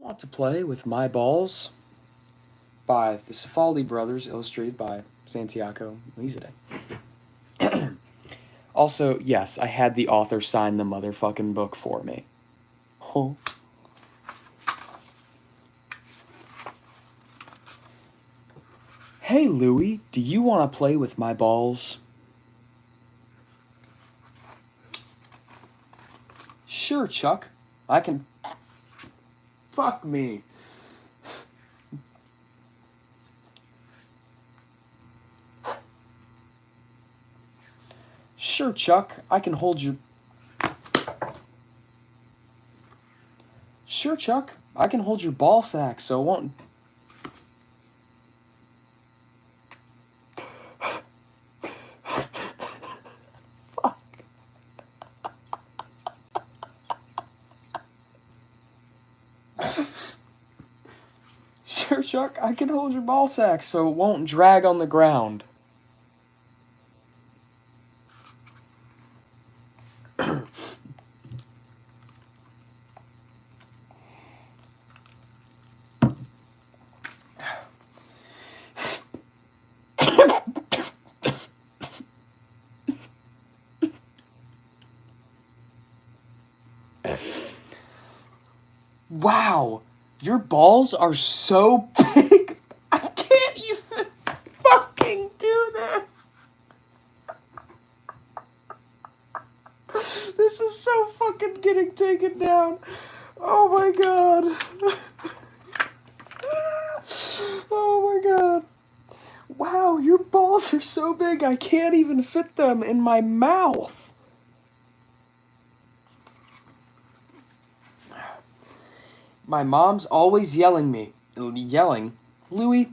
Want to Play with My Balls by the Cifaldi brothers, illustrated by Santiago Lizade. Also, yes, I had the author sign the motherfucking book for me. Oh. Hey, Louie, do you want to play with my balls? Sure, Chuck. I can... Fuck me. Sure, Chuck. I can hold your... Sure, Chuck. I can hold your ball sack so it won't... Fuck. Sure, Chuck. I can hold your ball sack so it won't drag on the ground. Wow, your balls are so big, I can't even fucking do this. This is so fucking getting taken down. Oh my god. Oh my god. Wow, your balls are so big, I can't even fit them in my mouth. My mom's always yelling, Louie,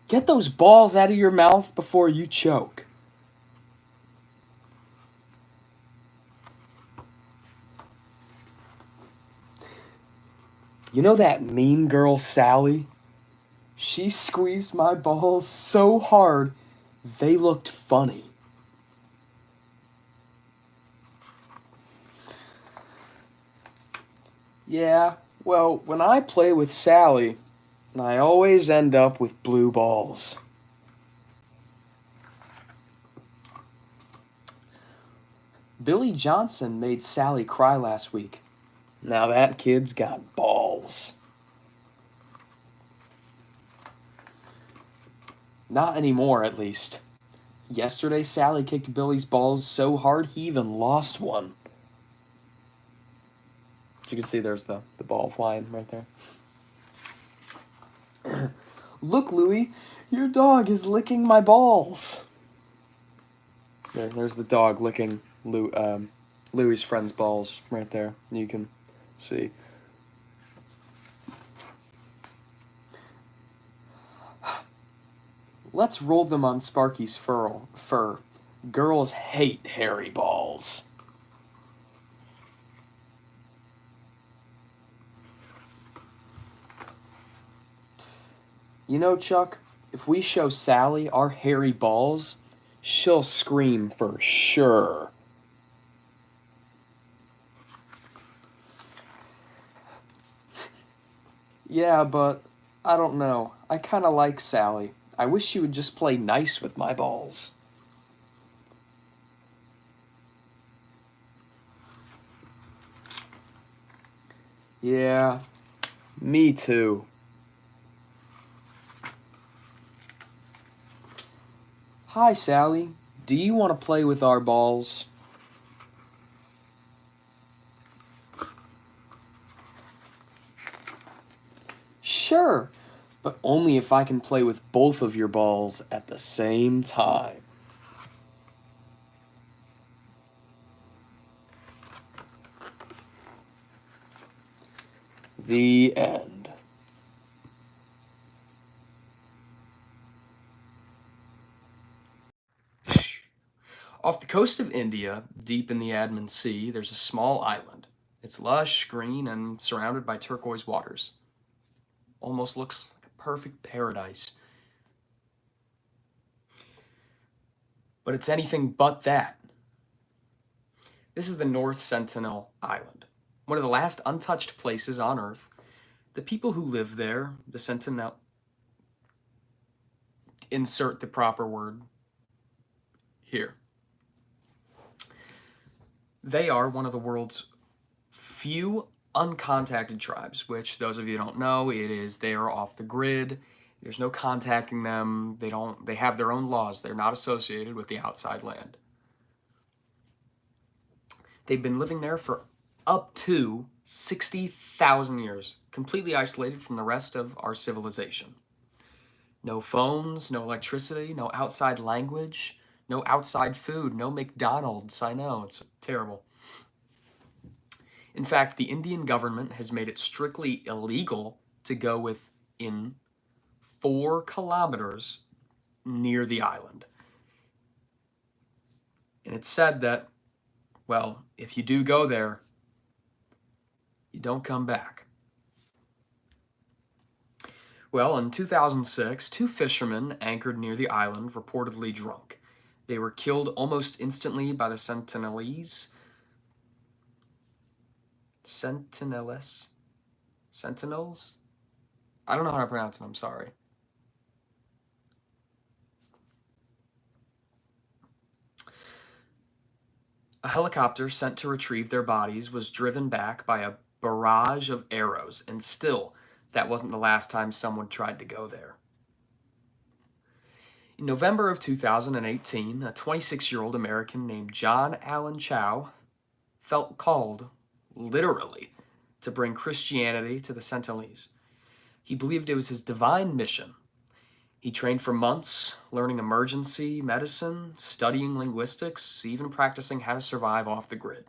get those balls out of your mouth before you choke. You know that mean girl Sally? She squeezed my balls so hard, they looked funny. Yeah, well, when I play with Sally, I always end up with blue balls. Billy Johnson made Sally cry last week. Now that kid's got balls. Not anymore, at least. Yesterday, Sally kicked Billy's balls so hard he even lost one. You can see there's the ball flying right there. Look, Louie, your dog is licking my balls. There's the dog licking Louie's friend's balls right there. You can see. Let's roll them on Sparky's fur. Girls hate hairy balls. You know, Chuck, if we show Sally our hairy balls, she'll scream for sure. Yeah, but I don't know. I kind of like Sally. I wish she would just play nice with my balls. Yeah, me too. Hi, Sally. Do you want to play with our balls? Sure, but only if I can play with both of your balls at the same time. The end. Off the coast of India, deep in the Andaman Sea, there's a small island. It's lush, green, and surrounded by turquoise waters. Almost looks like a perfect paradise. But it's anything but that. This is the North Sentinel Island, one of the last untouched places on Earth. The people who live there, the Sentinel, insert the proper word here. They are one of the world's few uncontacted tribes, which those of you who don't know, it is they are off the grid. There's no contacting them. They have their own laws. They're not associated with the outside land. They've been living there for up to 60,000 years, completely isolated from the rest of our civilization. No phones, no electricity, no outside language, no outside food, no McDonald's. I know, it's terrible. In fact, the Indian government has made it strictly illegal to go within 4 kilometers near the island. And it's said that, well, if you do go there, you don't come back. Well, in 2006, 2 fishermen anchored near the island, reportedly drunk. They were killed almost instantly by the Sentinels? I don't know how to pronounce it, I'm sorry. A helicopter sent to retrieve their bodies was driven back by a barrage of arrows, and still, that wasn't the last time someone tried to go there. In November of 2018, a 26-year-old American named John Allen Chau felt called, literally, to bring Christianity to the Sentinelese. He believed it was his divine mission. He trained for months, learning emergency medicine, studying linguistics, even practicing how to survive off the grid.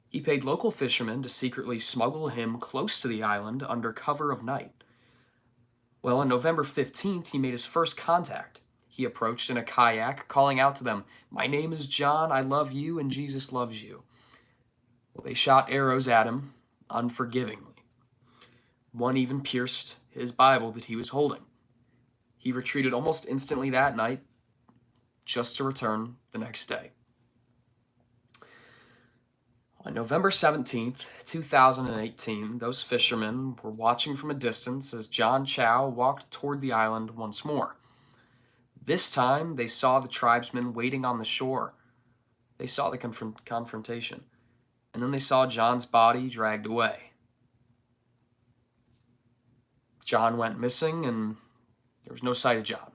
He paid local fishermen to secretly smuggle him close to the island under cover of night. Well, on November 15th, he made his first contact. He approached in a kayak, calling out to them, "My name is John, I love you, and Jesus loves you." Well, they shot arrows at him, unforgivingly. One even pierced his Bible that he was holding. He retreated almost instantly that night, just to return the next day. On November 17th, 2018, those fishermen were watching from a distance as John Chau walked toward the island once more. This time, they saw the tribesmen waiting on the shore. They saw the confrontation, and then they saw John's body dragged away. John went missing, and there was no sight of John.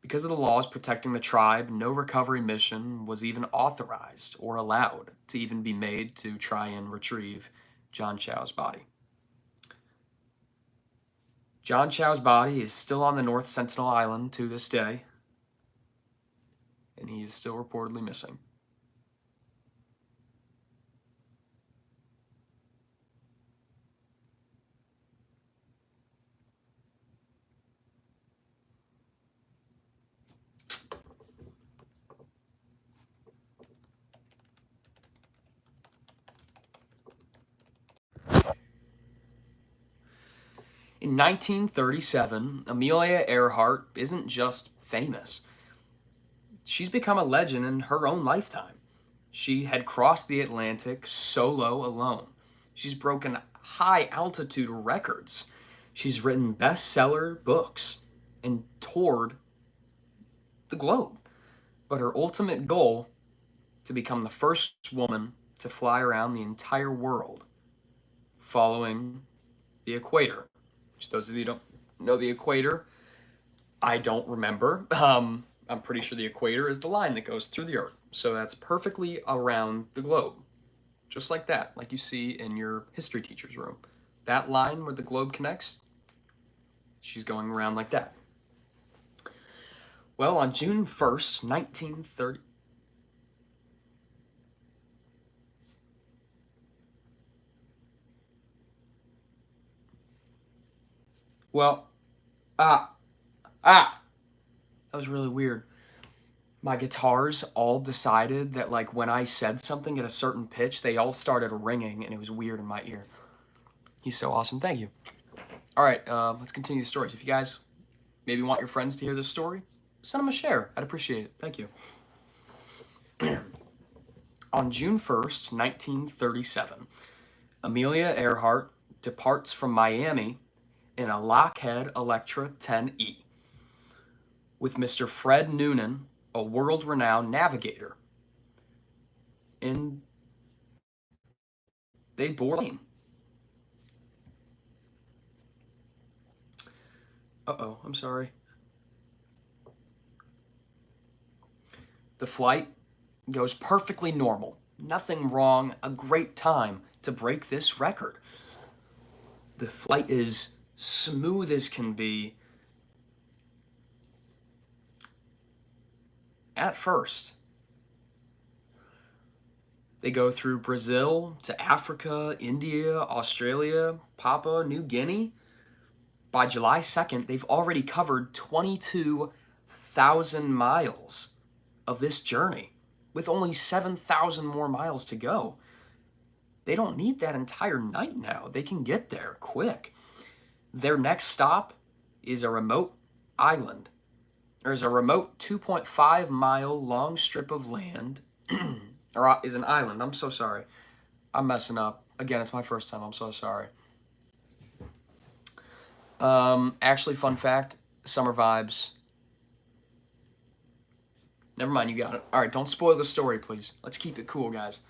Because of the laws protecting the tribe, no recovery mission was even authorized or allowed to even be made to try and retrieve John Chau's body. John Chau's body is still on the North Sentinel Island to this day, and he is still reportedly missing. In 1937, Amelia Earhart isn't just famous. She's become a legend in her own lifetime. She had crossed the Atlantic solo alone. She's broken high-altitude records. She's written bestseller books and toured the globe. But her ultimate goal, to become the first woman to fly around the entire world, following the equator. Which those of you who don't know the equator, I don't remember. I'm pretty sure the equator is the line that goes through the Earth. So that's perfectly around the globe. Just like that, like you see in your history teacher's room. That line where the globe connects, she's going around like that. Well, on June 1st, 1930... Well, that was really weird. My guitars all decided that, like, when I said something at a certain pitch, they all started ringing, and it was weird in my ear. He's so awesome. Thank you. All right, let's continue the stories. If you guys maybe want your friends to hear this story, send them a share. I'd appreciate it. Thank you. On June 1st, 1937, Amelia Earhart departs from Miami in a Lockheed Electra 10E with Mr. Fred Noonan, a world-renowned navigator. And they board plane. Uh-oh, I'm sorry. The flight goes perfectly normal. Nothing wrong. A great time to break this record. The flight is smooth as can be. At first, they go through Brazil to Africa, India, Australia, Papua New Guinea. By July 2nd, they've already covered 22,000 miles of this journey, with only 7,000 more miles to go. They don't need that entire night now. They can get there quick. Their next stop is a remote island. There's a remote 2.5 mile long strip of land, or is an island. I'm so sorry. I'm messing up. Again, it's my first time. I'm so sorry. Actually, fun fact, summer vibes. Never mind, you got it. All right, don't spoil the story, please. Let's keep it cool, guys.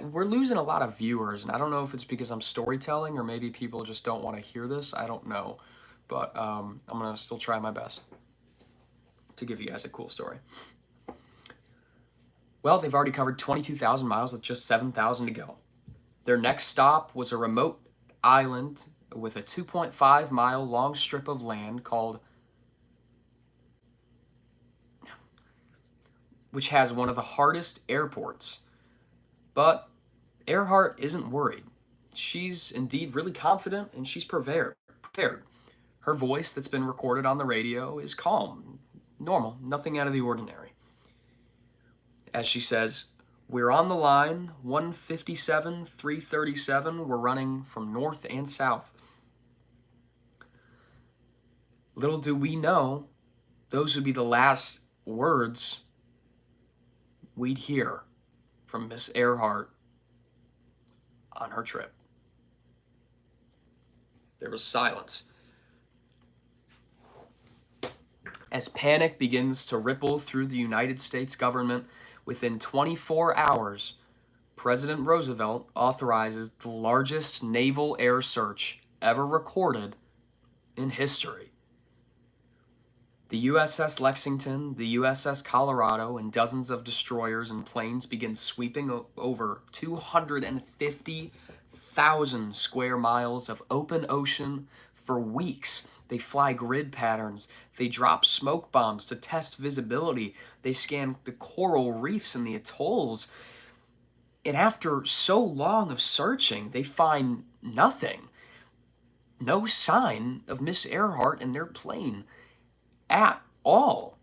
We're losing a lot of viewers, and I don't know if it's because I'm storytelling or maybe people just don't want to hear this. I don't know, but I'm going to still try my best to give you guys a cool story. Well, they've already covered 22,000 miles with just 7,000 to go. Their next stop was a remote island with a 2.5 mile long strip of land which has one of the hardest airports. But Earhart isn't worried. She's indeed really confident, and she's prepared. Her voice that's been recorded on the radio is calm, normal, nothing out of the ordinary. As she says, "We're on the line, 157, 337. We're running from north and south." Little do we know, those would be the last words we'd hear from Miss Earhart on her trip. There was silence. As panic begins to ripple through the United States government, within 24 hours, President Roosevelt authorizes the largest naval air search ever recorded in history. The USS Lexington, the USS Colorado, and dozens of destroyers and planes begin sweeping over 250,000 square miles of open ocean for weeks. They fly grid patterns. They drop smoke bombs to test visibility. They scan the coral reefs and the atolls. And after so long of searching, they find nothing. No sign of Miss Earhart and their plane at all.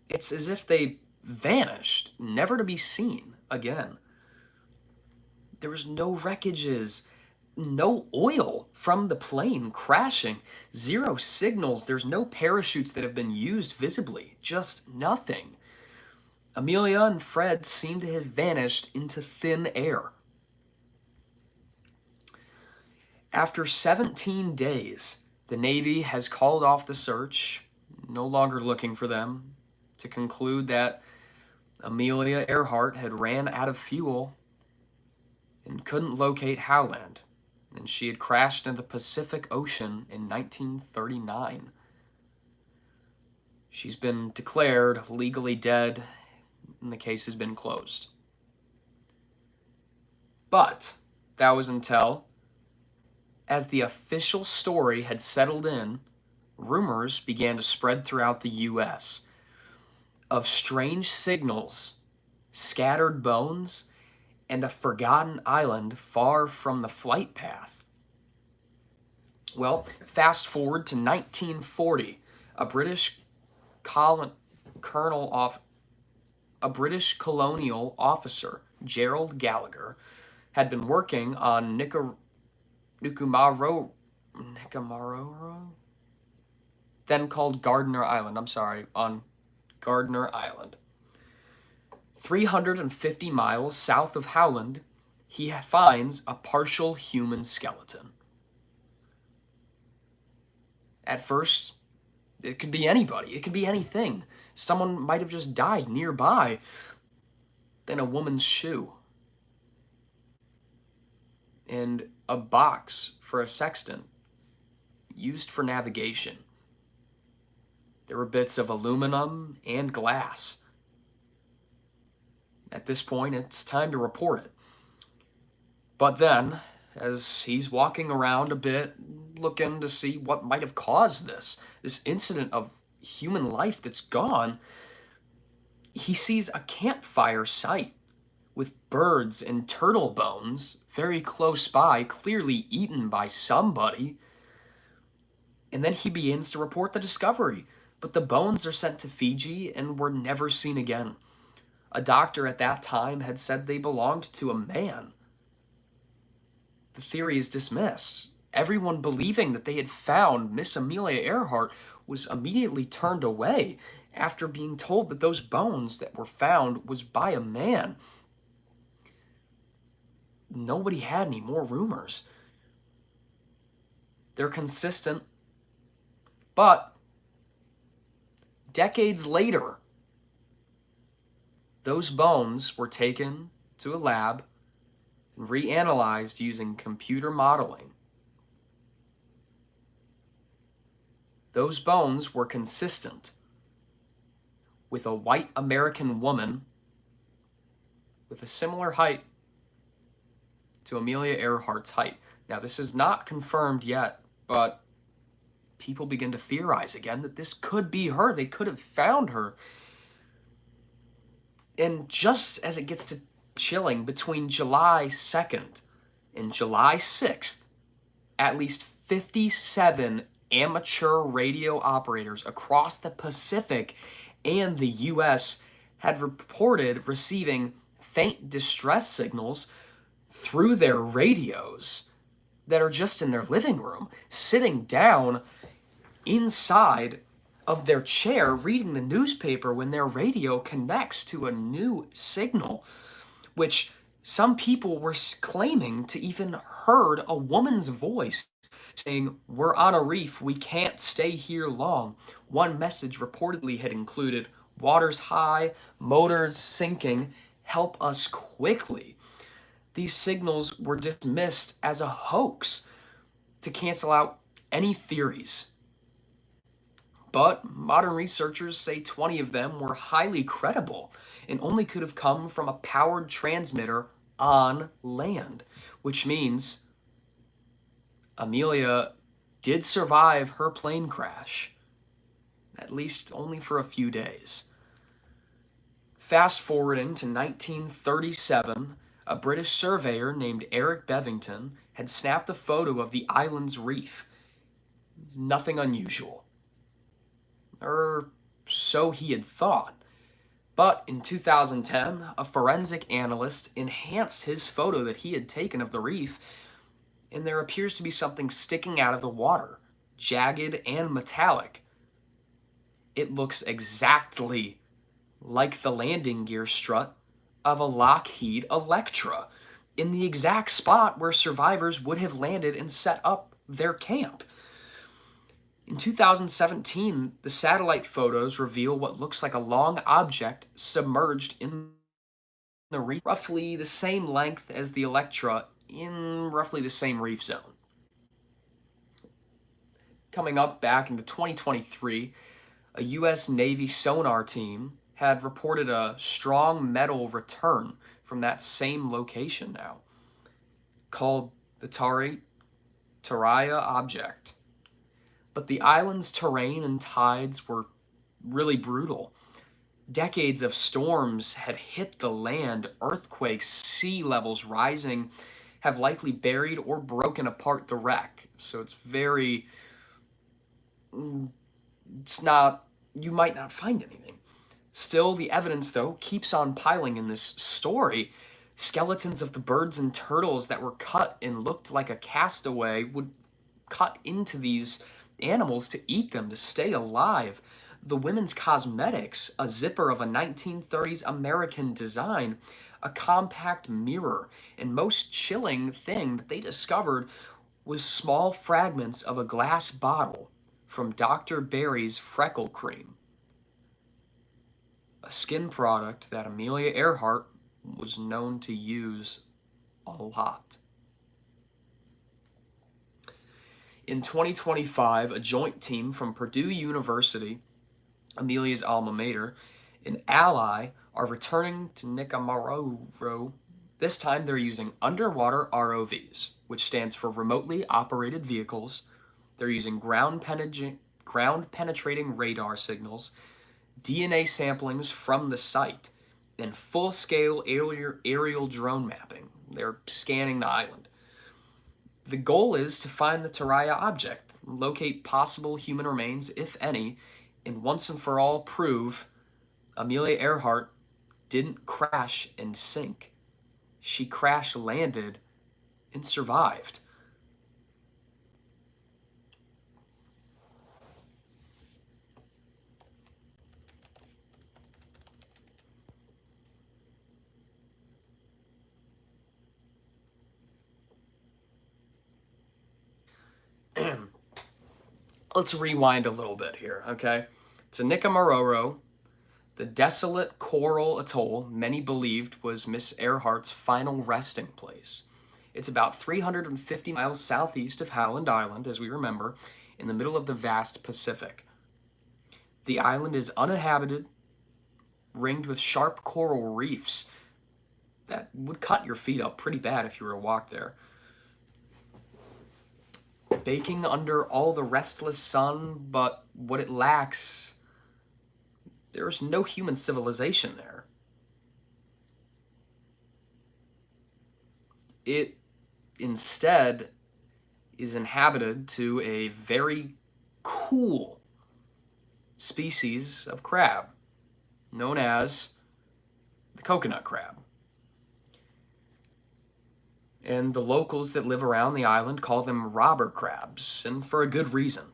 It's as if they vanished, never to be seen again. There was no wreckages, no oil from the plane crashing, zero signals. There's no parachutes that have been used visibly, just nothing. Amelia and Fred seem to have vanished into thin air. After 17 days, the Navy has called off the search, no longer looking for them, to conclude that Amelia Earhart had ran out of fuel and couldn't locate Howland, and she had crashed in the Pacific Ocean in 1939. She's been declared legally dead, and the case has been closed. But that was until, as the official story had settled in, rumors began to spread throughout the U.S. of strange signals, scattered bones, and a forgotten island far from the flight path. Well, fast forward to 1940, a British colonial officer, Gerald Gallagher, had been working on Nikumaroro, then called Gardner Island. On Gardner Island. 350 miles south of Howland, he finds a partial human skeleton. At first, it could be anybody. It could be anything. Someone might have just died nearby. Then a woman's shoe. And a box for a sextant used for navigation. There were bits of aluminum and glass. At this point, it's time to report it. But then, as he's walking around a bit, looking to see what might have caused this incident of human life that's gone, he sees a campfire site with birds and turtle bones very close by, clearly eaten by somebody. And then he begins to report the discovery, but the bones are sent to Fiji and were never seen again. A doctor at that time had said they belonged to a man. The theory is dismissed. Everyone believing that they had found Miss Amelia Earhart was immediately turned away after being told that those bones that were found was by a man. Nobody had any more rumors. They're consistent. But decades later, those bones were taken to a lab and reanalyzed using computer modeling. Those bones were consistent with a white American woman with a similar height to Amelia Earhart's height. Now, this is not confirmed yet, but people begin to theorize again that this could be her. They could have found her. And just as it gets to chilling, between July 2nd and July 6th, at least 57 amateur radio operators across the Pacific and the US had reported receiving faint distress signals through their radios that are just in their living room, sitting down inside of their chair reading the newspaper when their radio connects to a new signal, which some people were claiming to even heard a woman's voice saying, "We're on a reef, we can't stay here long." One message reportedly had included, "Water's high, motors sinking, help us quickly." These signals were dismissed as a hoax to cancel out any theories. But modern researchers say 20 of them were highly credible and only could have come from a powered transmitter on land, which means Amelia did survive her plane crash, at least only for a few days. Fast forwarding to 1937, a British surveyor named Eric Bevington had snapped a photo of the island's reef. Nothing unusual. Or so he had thought. But in 2010, a forensic analyst enhanced his photo that he had taken of the reef, and there appears to be something sticking out of the water, jagged and metallic. It looks exactly like the landing gear strut of a Lockheed Electra, in the exact spot where survivors would have landed and set up their camp. In 2017, the satellite photos reveal what looks like a long object submerged in the reef, roughly the same length as the Electra in roughly the same reef zone. Coming up back into 2023, a U.S. Navy sonar team had reported a strong metal return from that same location now, called the Taraya object. But the island's terrain and tides were really brutal. Decades of storms had hit the land, earthquakes, sea levels rising have likely buried or broken apart the wreck. So it's not, you might not find anything. Still, the evidence, though, keeps on piling in this story. Skeletons of the birds and turtles that were cut and looked like a castaway would cut into these animals to eat them, to stay alive. The women's cosmetics, a zipper of a 1930s American design, a compact mirror. And most chilling thing that they discovered was small fragments of a glass bottle from Dr. Barry's Freckle Cream, a skin product that Amelia Earhart was known to use a lot. In 2025, a joint team from Purdue University, Amelia's alma mater, and Ally are returning to Nikumaroro. This time they're using underwater ROVs, which stands for remotely operated vehicles. They're using ground penetrating radar signals, DNA samplings from the site, and full-scale aerial drone mapping. They're scanning the island. The goal is to find the Taraya object, locate possible human remains, if any, and once and for all prove Amelia Earhart didn't crash and sink. She crash landed and survived. Let's rewind a little bit here, okay? So Nikumaroro, the desolate coral atoll many believed was Miss Earhart's final resting place. It's about 350 miles southeast of Howland Island, as we remember, in the middle of the vast Pacific. The island is uninhabited, ringed with sharp coral reefs that would cut your feet up pretty bad if you were to walk there. Baking under all the restless sun, but what it lacks, there's no human civilization there. It instead is inhabited to a very cool species of crab known as the coconut crab. And the locals that live around the island call them robber crabs, and for a good reason.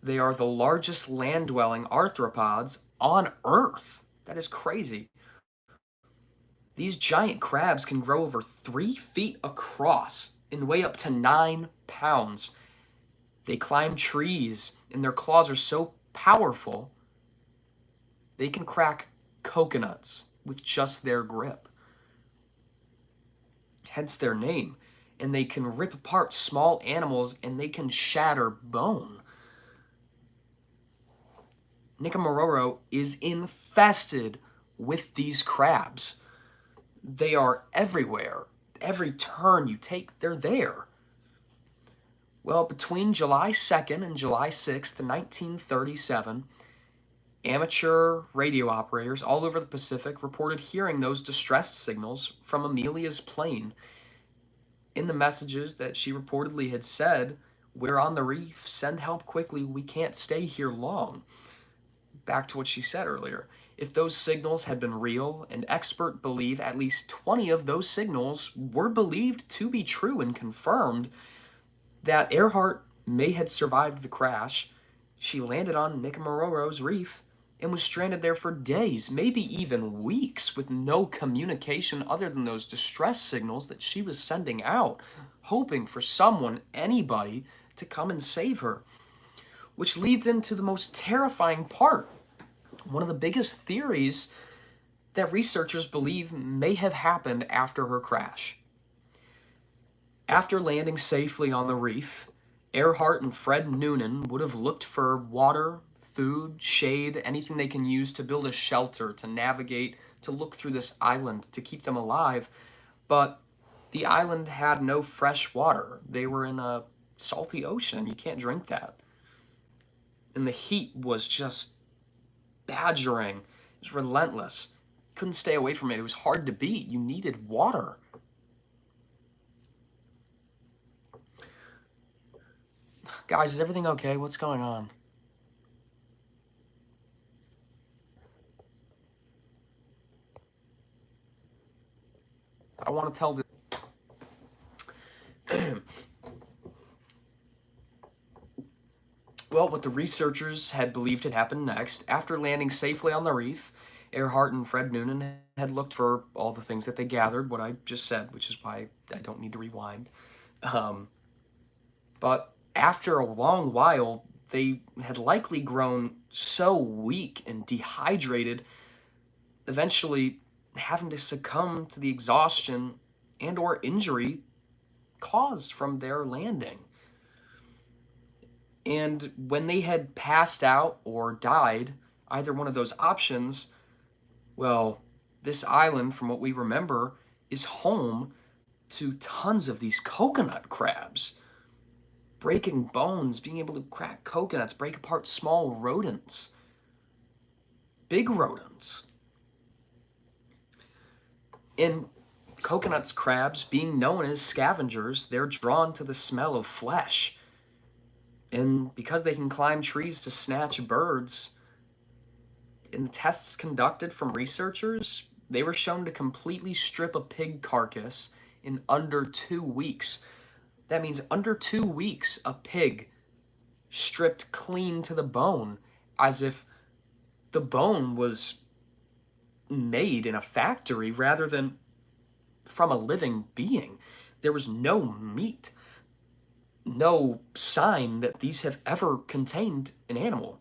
They are the largest land-dwelling arthropods on Earth. That is crazy. These giant crabs can grow over 3 feet across and weigh up to 9 pounds. They climb trees, and their claws are so powerful, they can crack coconuts with just their grip. Hence their name. And they can rip apart small animals, and they can shatter bone. Nikumaroro is infested with these crabs. They are everywhere. Every turn you take, they're there. Well, between July 2nd and July 6th, 1937, amateur radio operators all over the Pacific reported hearing those distress signals from Amelia's plane. In the messages that she reportedly had said, "We're on the reef, send help quickly, we can't stay here long." Back to what she said earlier. If those signals had been real, and experts believe at least 20 of those signals were believed to be true and confirmed that Earhart may have survived the crash, she landed on Nikumaroro's reef and was stranded there for days, maybe even weeks, with no communication other than those distress signals that she was sending out, hoping for someone, anybody, to come and save her. Which leads into the most terrifying part. One of the biggest theories that researchers believe may have happened after her crash. After landing safely on the reef, Earhart and Fred Noonan would have looked for water, food, shade, anything they can use to build a shelter, to navigate, to look through this island, to keep them alive. But the island had no fresh water. They were in a salty ocean. You can't drink that. And the heat was just badgering. It was relentless. Couldn't stay away from it. It was hard to beat. You needed water. Guys, is everything okay? What's going on? I want to tell this. Well, what the researchers had believed had happened next, after landing safely on the reef, Earhart and Fred Noonan had looked for all the things that they gathered, what I just said, which is why I don't need to rewind. Um, but after a long while, they had likely grown so weak and dehydrated, eventually having to succumb to the exhaustion and or injury caused from their landing. And when they had passed out or died, either one of those options, well, this island, from what we remember, is home to tons of these coconut crabs. Breaking bones, being able to crack coconuts, break apart small rodents, big rodents. And coconuts, crabs, being known as scavengers, they're drawn to the smell of flesh. And because they can climb trees to snatch birds, in tests conducted from researchers, they were shown to completely strip a pig carcass in under 2 weeks. That means under 2 weeks, a pig stripped clean to the bone, as if the bone was made in a factory rather than from a living being. There was no meat, no sign that these have ever contained an animal.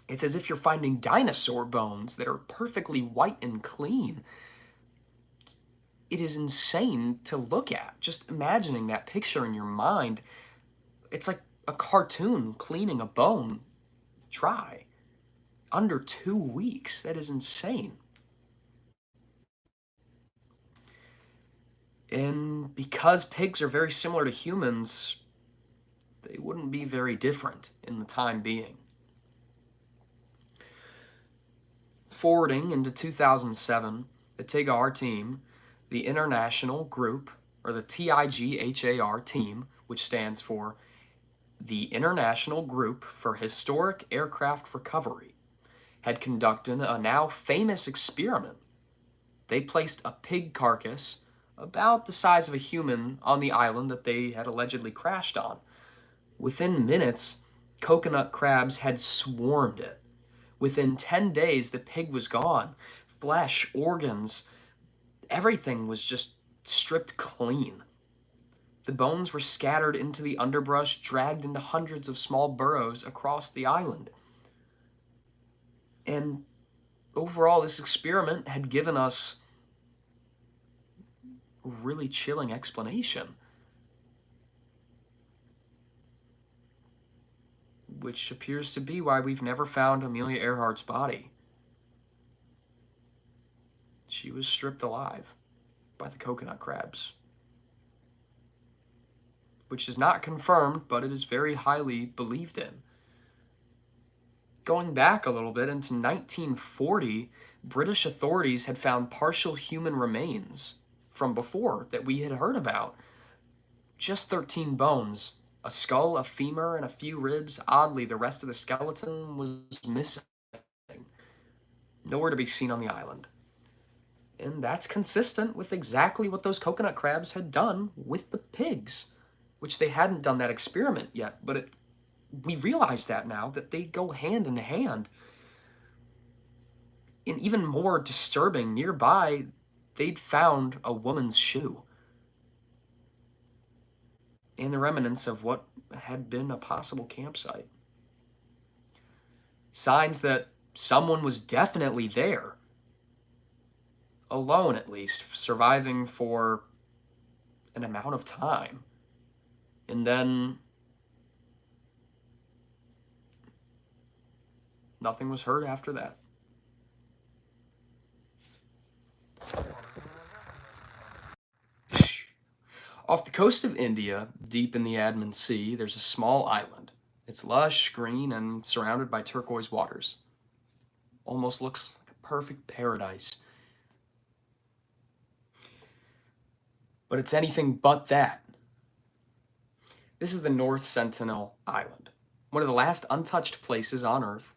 It's as if you're finding dinosaur bones that are perfectly white and clean. It is insane to look at. Just imagining that picture in your mind. It's like a cartoon cleaning a bone dry. Under 2 weeks. That is insane. And because pigs are very similar to humans, they wouldn't be very different in the time being. Forwarding into 2007, the TIGHAR team, the International Group, or the TIGHAR team, which stands for the International Group for Historic Aircraft Recovery, had conducted a now famous experiment. They placed a pig carcass about the size of a human on the island that they had allegedly crashed on. Within minutes, coconut crabs had swarmed it. Within 10 days, the pig was gone. Flesh, organs, everything was just stripped clean. The bones were scattered into the underbrush, dragged into hundreds of small burrows across the island. And overall, this experiment had given us a really chilling explanation, which appears to be why we've never found Amelia Earhart's body. She was stripped alive by the coconut crabs, which is not confirmed, but it is very highly believed in. Going back a little bit into 1940, British authorities had found partial human remains from before that we had heard about. Just 13 bones, a skull, a femur, and a few ribs. Oddly, the rest of the skeleton was missing. Nowhere to be seen on the island. And that's consistent with exactly what those coconut crabs had done with the pigs, which they hadn't done that experiment yet, but we realize that now, that they go hand in hand. And even more disturbing, nearby, they'd found a woman's shoe and the remnants of what had been a possible campsite. Signs that someone was definitely there, alone at least, surviving for an amount of time. And then nothing was heard after that. Off the coast of India, deep in the Andaman Sea, there's a small island. It's lush, green, and surrounded by turquoise waters. Almost looks like a perfect paradise. But it's anything but that. This is the North Sentinel Island, one of the last untouched places on Earth.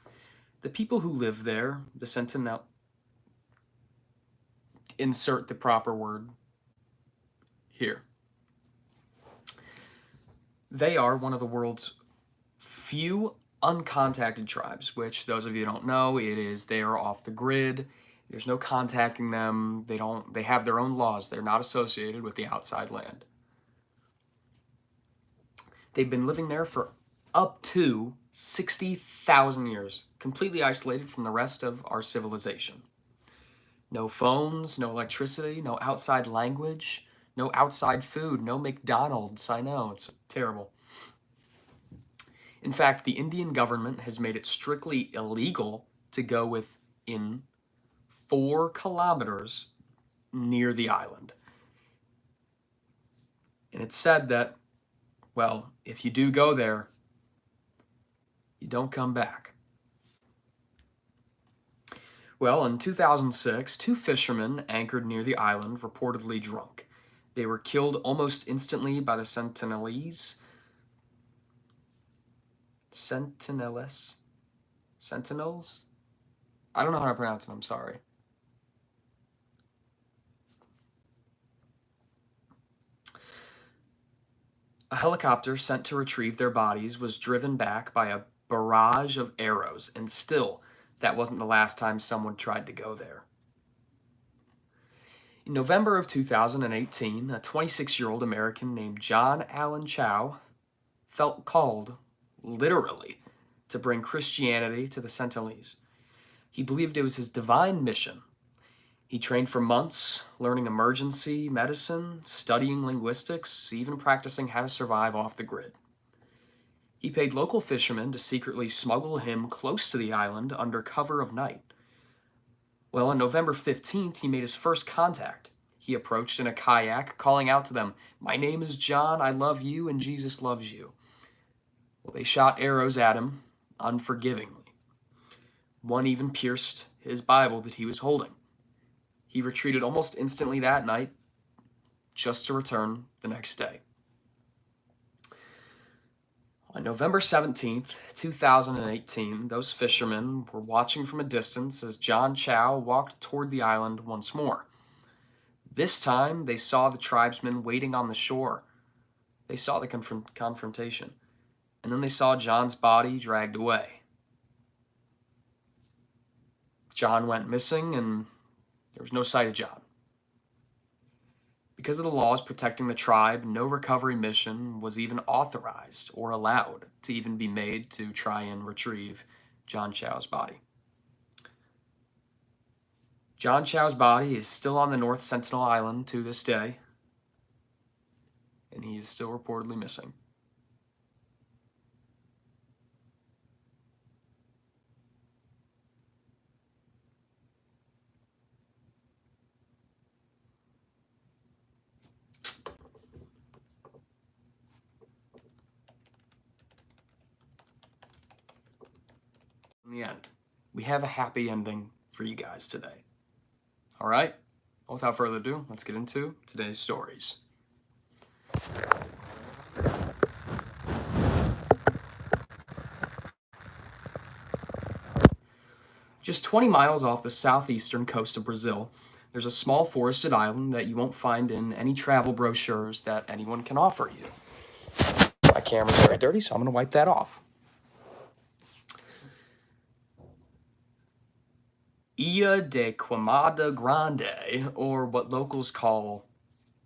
The people who live there, the Sentinel, insert the proper word here. They are one of the world's few uncontacted tribes, which, those of you who don't know, they are off the grid. There's no contacting them. They have their own laws. They're not associated with the outside land. They've been living there for up to 60,000 years, completely isolated from the rest of our civilization. No phones, no electricity, no outside language, no outside food, no McDonald's. I know, it's terrible. In fact, the Indian government has made it strictly illegal to go within 4 kilometers near the island. And it's said that, well, if you do go there, you don't come back. Well, in 2006, 2 fishermen anchored near the island, reportedly drunk. They were killed almost instantly by the Sentinels. Sentinels? I don't know how to pronounce it, I'm sorry. A helicopter sent to retrieve their bodies was driven back by a barrage of arrows, and still, that wasn't the last time someone tried to go there. In November of 2018, a 26-year-old American named John Allen Chau felt called, literally, to bring Christianity to the Sentinelese. He believed it was his divine mission. He trained for months, learning emergency medicine, studying linguistics, even practicing how to survive off the grid. He paid local fishermen to secretly smuggle him close to the island under cover of night. Well, on November 15th, he made his first contact. He approached in a kayak, calling out to them, "My name is John, I love you, and Jesus loves you." Well, they shot arrows at him, unforgivingly. One even pierced his Bible that he was holding. He retreated almost instantly that night, just to return the next day. On November 17th, 2018, those fishermen were watching from a distance as John Chau walked toward the island once more. This time, they saw the tribesmen waiting on the shore. They saw the confrontation, and then they saw John's body dragged away. John went missing, and there was no sight of John. Because of the laws protecting the tribe, no recovery mission was even authorized or allowed to even be made to try and retrieve John Chau's body. John Chau's body is still on the North Sentinel Island to this day, and he is still reportedly missing. In the end, we have a happy ending for you guys today. All right? Well, without further ado, let's get into today's stories. Just 20 miles off the southeastern coast of Brazil, there's a small forested island that you won't find in any travel brochures that anyone can offer you. My camera's very dirty, so I'm going to wipe that off. Ilha de Queimada Grande, or what locals call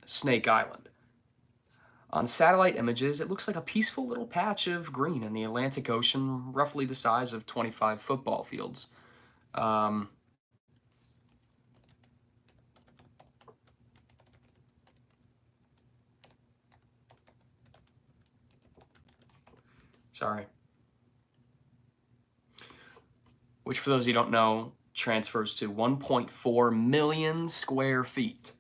Snake Island. On satellite images, it looks like a peaceful little patch of green in the Atlantic Ocean, roughly the size of 25 football fields. Sorry. Which, for those of you who don't know, transfers to 1.4 million square feet.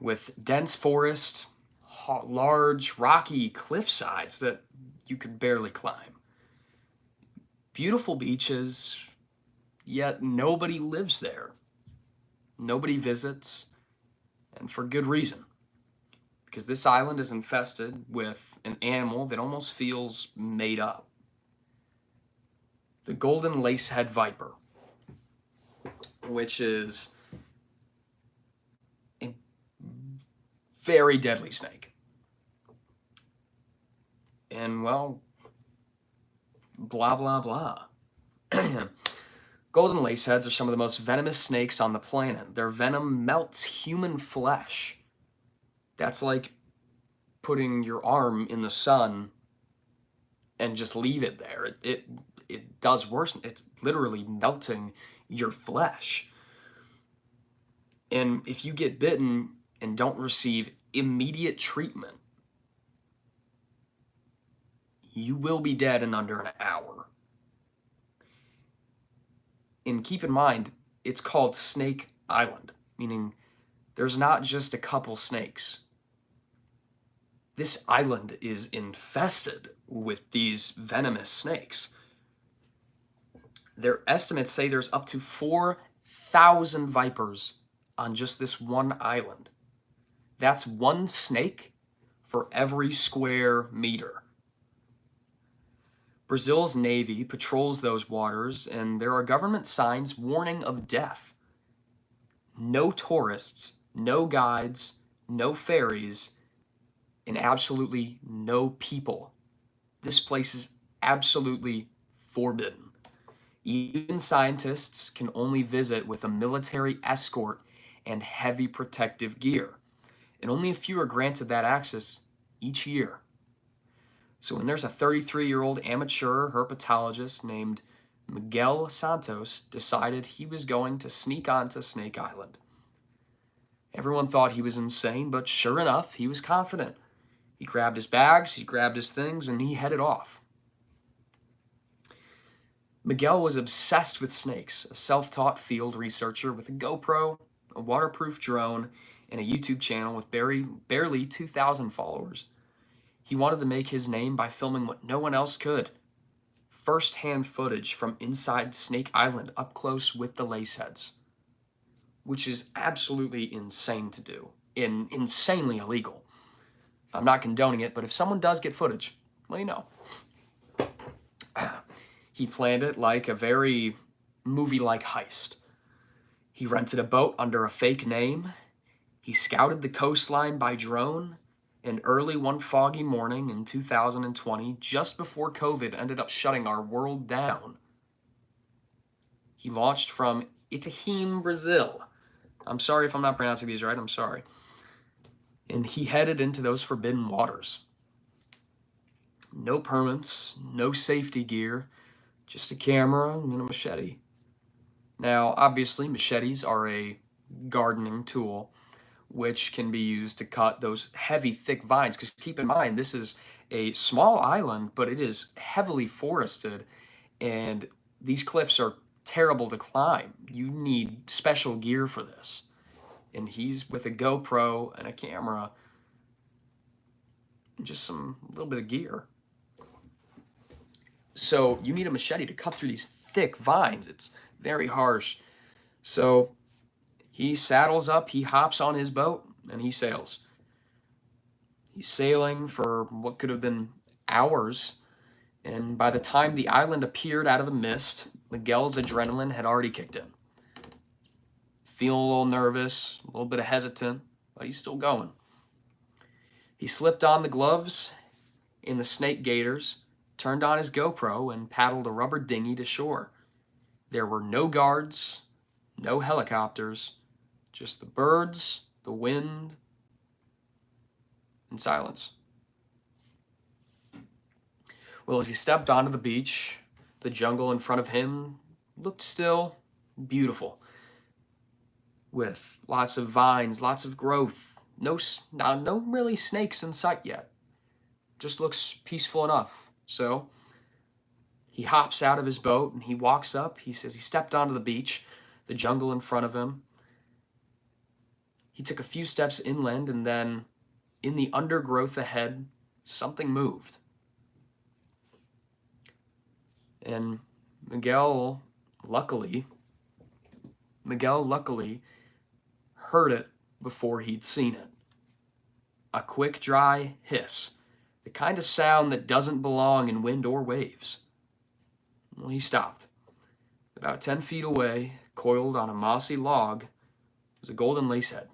With dense forest, large rocky cliff sides that you could barely climb. Beautiful beaches, yet nobody lives there. Nobody visits, and for good reason. Because this island is infested with an animal that almost feels made up. The golden lacehead viper, which is a very deadly snake. And, well, blah, blah, blah. Golden laceheads are some of the most venomous snakes on the planet. Their venom melts human flesh. That's like putting your arm in the sun and just leave it there. It does worse. It's literally melting your flesh. And if you get bitten and don't receive immediate treatment, you will be dead in under an hour. And keep in mind, it's called Snake Island, meaning there's not just a couple snakes. This island is infested with these venomous snakes. Their estimates say there's up to 4,000 vipers on just this one island. That's one snake for every square meter. Brazil's Navy patrols those waters, and there are government signs warning of death. No tourists, no guides, no ferries, and absolutely no people. This place is absolutely forbidden. Even scientists can only visit with a military escort and heavy protective gear, and only a few are granted that access each year. So when there's a 33-year-old amateur herpetologist named Miguel Santos decided he was going to sneak onto Snake Island. Everyone thought he was insane, but sure enough, he was confident. He grabbed his bags, he grabbed his things, and he headed off. Miguel was obsessed with snakes, a self-taught field researcher with a GoPro, a waterproof drone, and a YouTube channel with barely 2,000 followers. He wanted to make his name by filming what no one else could. First-hand footage from inside Snake Island up close with the laceheads, which is absolutely insane to do and insanely illegal. I'm not condoning it, but if someone does get footage, let me know. He planned it like a very movie-like heist. He rented a boat under a fake name. He scouted the coastline by drone. And early one foggy morning in 2020, just before COVID ended up shutting our world down, he launched from Itaim, Brazil. I'm sorry if I'm not pronouncing these right, I'm sorry. And he headed into those forbidden waters. No permits, no safety gear, just a camera and a machete. Now, obviously, machetes are a gardening tool, which can be used to cut those heavy, thick vines. Because keep in mind, this is a small island, but it is heavily forested, and these cliffs are terrible to climb. You need special gear for this. And he's with a GoPro and a camera, and just a little bit of gear. So you need a machete to cut through these thick vines. It's very harsh. So he saddles up, he hops on his boat, and he sails. He's sailing for what could have been hours, and by the time the island appeared out of the mist, Miguel's adrenaline had already kicked in. Feeling a little nervous, a little bit of hesitant, but he's still going. He slipped on the gloves and the snake gaiters, turned on his GoPro, and paddled a rubber dinghy to shore. There were no guards, no helicopters, just the birds, the wind, and silence. Well, as he stepped onto the beach, the jungle in front of him looked still beautiful, with lots of vines, lots of growth. No really snakes in sight yet. Just looks peaceful enough. So he hops out of his boat and he walks up. He says he stepped onto the beach, the jungle in front of him. He took a few steps inland, and then in the undergrowth ahead, something moved. And Miguel luckily heard it before he'd seen it. A quick, dry hiss, the kind of sound that doesn't belong in wind or waves. Well, he stopped. About 10 feet away, coiled on a mossy log, was a golden lacehead.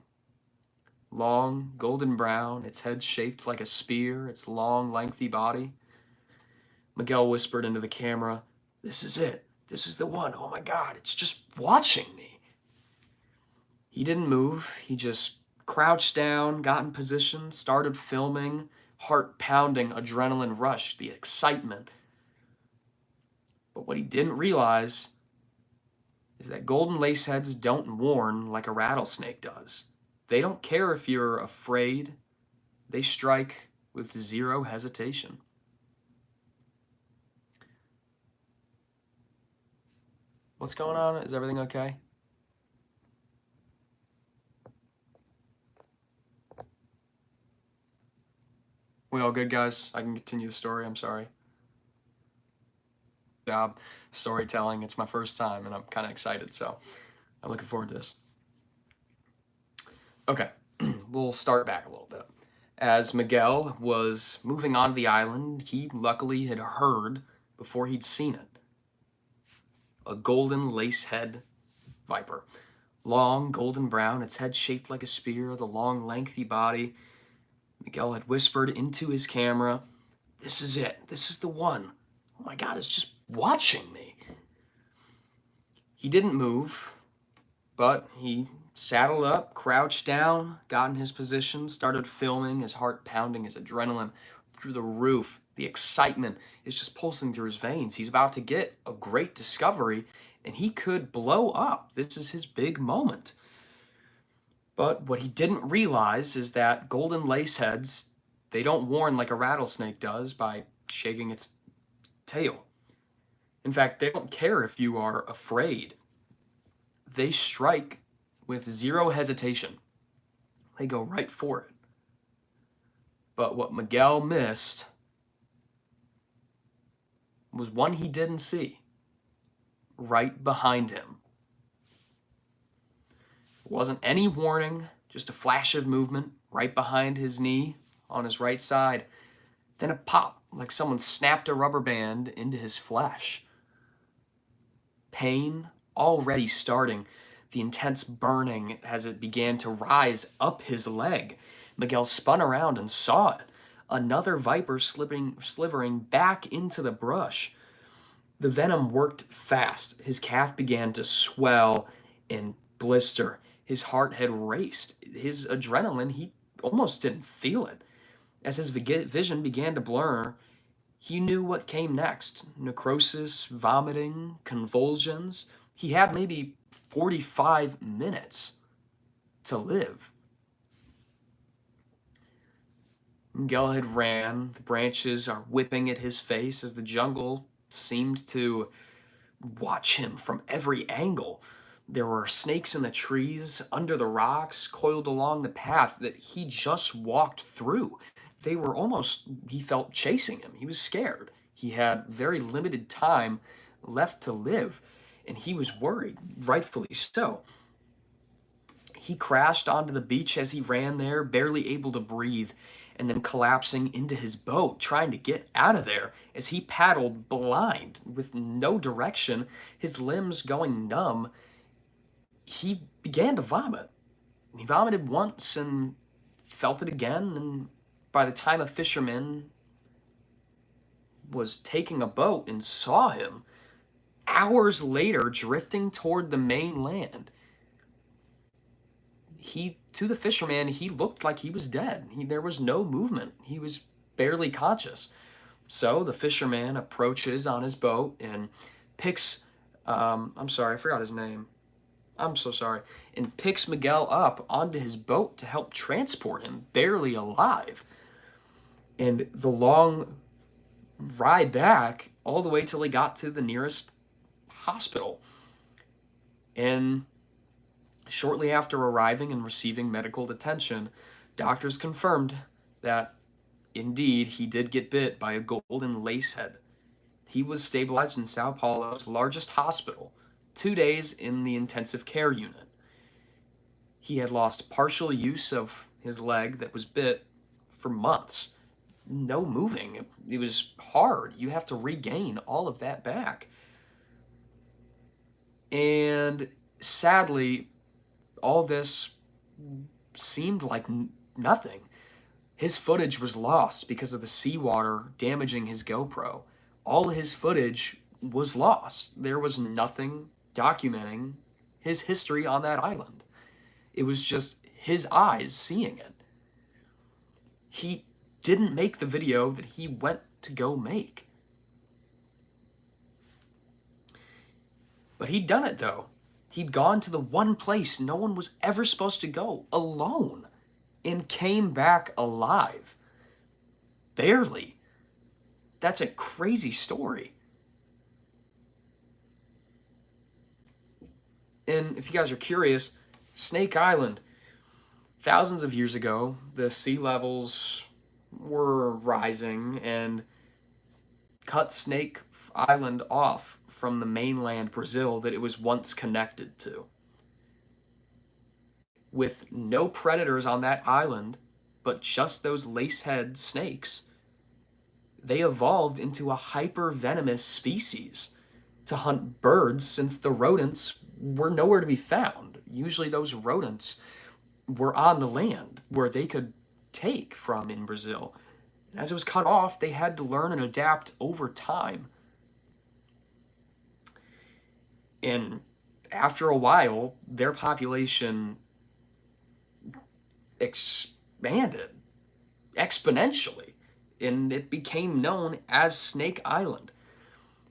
Long, golden brown, its head shaped like a spear, its long, lengthy body. Miguel whispered into the camera, "This is it. This is the one. Oh my God, it's just watching me." He didn't move. He just crouched down, got in position, started filming, heart pounding, adrenaline rush, the excitement. But what he didn't realize is that golden laceheads don't warn like a rattlesnake does. They don't care if you're afraid. They strike with zero hesitation. What's going on? Is everything okay? We all good, guys? I can continue the story. I'm sorry. Job storytelling. It's my first time, and I'm kind of excited, so I'm looking forward to this. Okay, we'll start back a little bit. As Miguel was moving onto the island, he luckily had heard, before he'd seen it, a golden lacehead viper. Long, golden brown, its head shaped like a spear, the long, lengthy body. Miguel had whispered into his camera, "This is it. This is the one. Oh my God, it's just watching me." He didn't move, but he saddled up, crouched down, got in his position, started filming, his heart pounding, his adrenaline through the roof. The excitement is just pulsing through his veins. He's about to get a great discovery, and he could blow up. This is his big moment. But what he didn't realize is that golden laceheads, they don't warn like a rattlesnake does by shaking its tail. In fact, they don't care if you are afraid. They strike with zero hesitation. They go right for it. But what Miguel missed was one he didn't see right behind him. It wasn't any warning, just a flash of movement right behind his knee on his right side. Then a pop, like someone snapped a rubber band into his flesh. Pain already starting, the intense burning as it began to rise up his leg. Miguel spun around and saw it. Another viper slithering back into the brush. The venom worked fast. His calf began to swell and blister. His heart had raced. His adrenaline, he almost didn't feel it. As his vision began to blur, he knew what came next. Necrosis, vomiting, convulsions. He had maybe 45 minutes to live. Miguel had ran. The branches are whipping at his face as the jungle seemed to watch him from every angle. There were snakes in the trees, under the rocks, coiled along the path that he just walked through. They were almost, he felt, chasing him. He was scared. He had very limited time left to live, and he was worried, rightfully so. He crashed onto the beach as he ran there, barely able to breathe, and then collapsing into his boat, trying to get out of there as he paddled blind with no direction, his limbs going numb. He began to vomit. He vomited once and felt it again, and by the time a fisherman was taking a boat and saw him, hours later, drifting toward the mainland, to the fisherman, he looked like he was dead. There was no movement. He was barely conscious. So the fisherman approaches on his boat and picks, I'm sorry, I forgot his name. I'm so sorry. And picks Miguel up onto his boat to help transport him, barely alive. And the long ride back, all the way till he got to the nearest hospital. And shortly after arriving and receiving medical attention, doctors confirmed that indeed he did get bit by a golden lacehead. He was stabilized in Sao Paulo's largest hospital, 2 days in the intensive care unit. He had lost partial use of his leg that was bit for months. No moving. It was hard. You have to regain all of that back. And sadly, all this seemed like nothing. His footage was lost because of the seawater damaging his GoPro. all his footage was lost. There was nothing documenting his history on that island. It was just his eyes seeing it. He didn't make the video that he went to go make. But he'd done it, though. He'd gone to the one place no one was ever supposed to go, alone, and came back alive. Barely. That's a crazy story. And if you guys are curious, Snake Island, thousands of years ago, the sea levels were rising and cut Snake Island off from the mainland Brazil that it was once connected to. With no predators on that island, but just those lacehead snakes, they evolved into a hyper-venomous species to hunt birds, since the rodents were nowhere to be found. Usually those rodents were on the land where they could take from in Brazil. As it was cut off, they had to learn and adapt over time. And after a while, their population expanded exponentially, and it became known as Snake Island.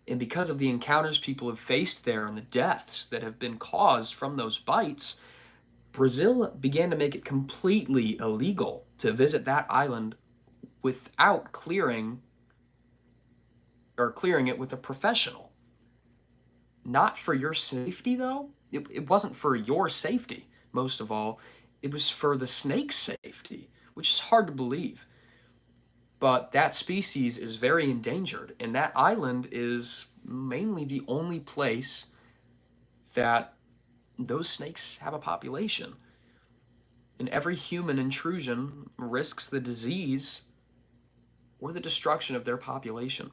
And because of the encounters people have faced there and the deaths that have been caused from those bites, Brazil began to make it completely illegal to visit that island without clearing it with a professional. Not for your safety, though. It wasn't for your safety, most of all. It was for the snake's safety, which is hard to believe. But that species is very endangered, and that island is mainly the only place that those snakes have a population. And every human intrusion risks the disease or the destruction of their population.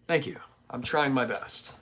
Thank you. I'm trying my best.